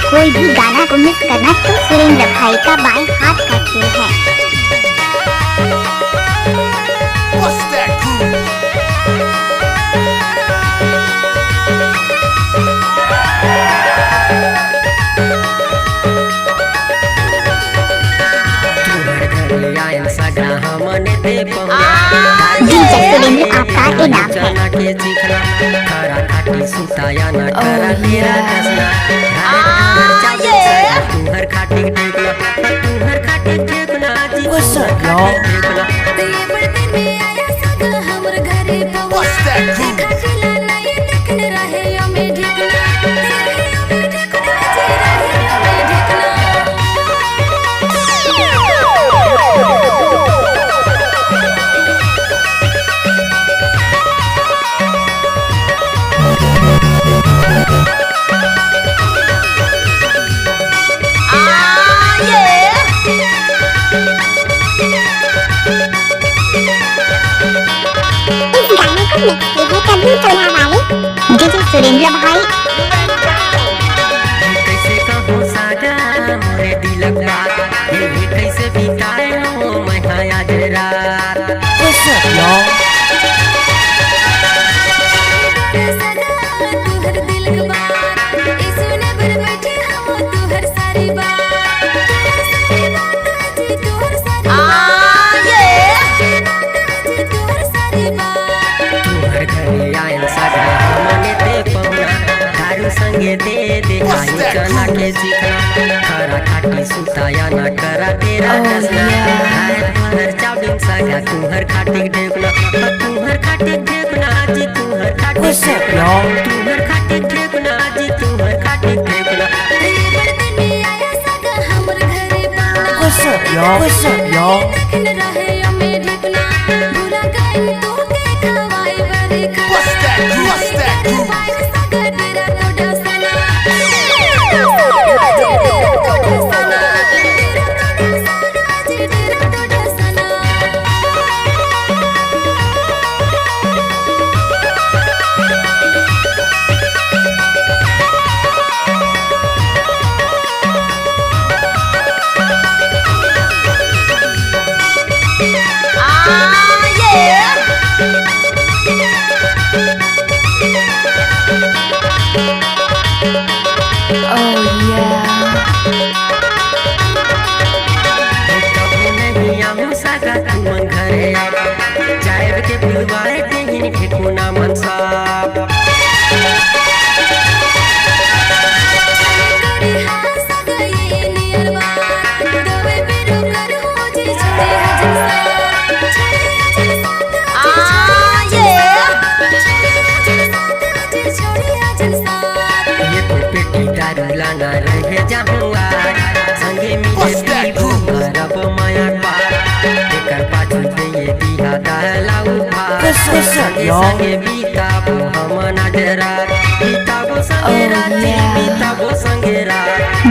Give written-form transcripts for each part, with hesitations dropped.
कोई भी गाना को मिस करना तो सुरेंद्र भाई का बाएं हाथ का खेल है। What's that groove? सुरेंद्र आपका इनाम है। What's that groove? DJ Surendra भाई। कैसे कहूँ सागा मोरे दिलक बात, ये कैसे बिताए हो मैं आज रात। संगे दे दे आई चना के सीखना, खरा खाटी सुताया ना करा तेरा कसना। हर चावडिंग सागा तुहर खाटी ढेकना, तुहर खाटी ढेकना जी, तुहर खाटी ढेकना, तुहर खाटी ढेकना जी, तुहर खाटी ढेकना। What's that groove? What's that groove? What's that groove?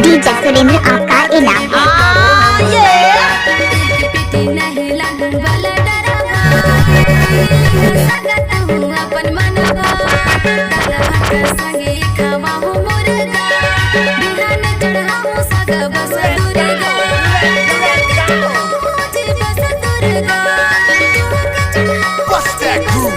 DJ Surendra आपका इनाम What's that groove?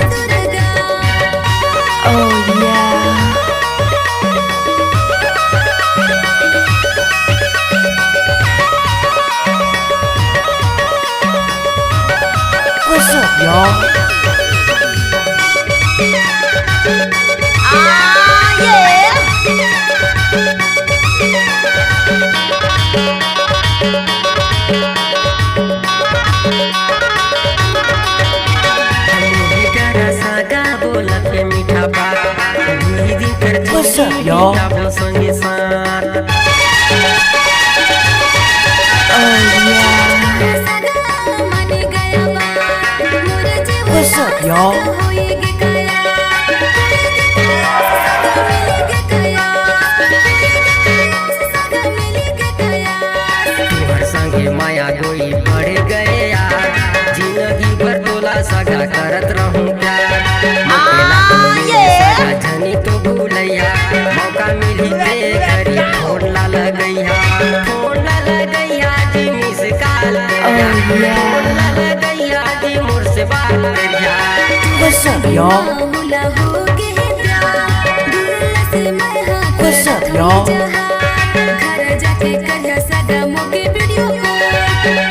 What's up, y'all? What's up, y'all? What's up, y'all? माया गोई बढ़ गए यार, जिंदगी भर तोला सगा करत रहूं रहूं प्यार मुकेला तुमने सगा जनी तो भूलैया मौका मिली ते घरी फोन ला लगैया जी मिस कॉल करिया फोन ला लगैया जी मोर से बात करिया What's up, y'all? What's up, y'all? घर जाके करिया सगा मोके वीडियो कॉल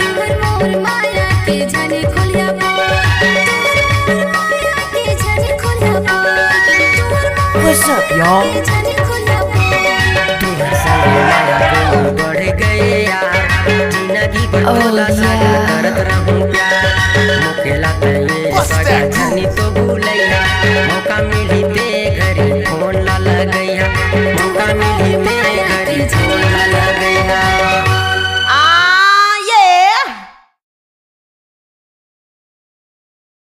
तुहर मोर माया के जाने खोलिया What's up, y'all? तुम्हारे संगे माया को बढ़ गए यार जिंदगी बदला सारा करत रहूं प्यार मुकेला ते सगा जनी तो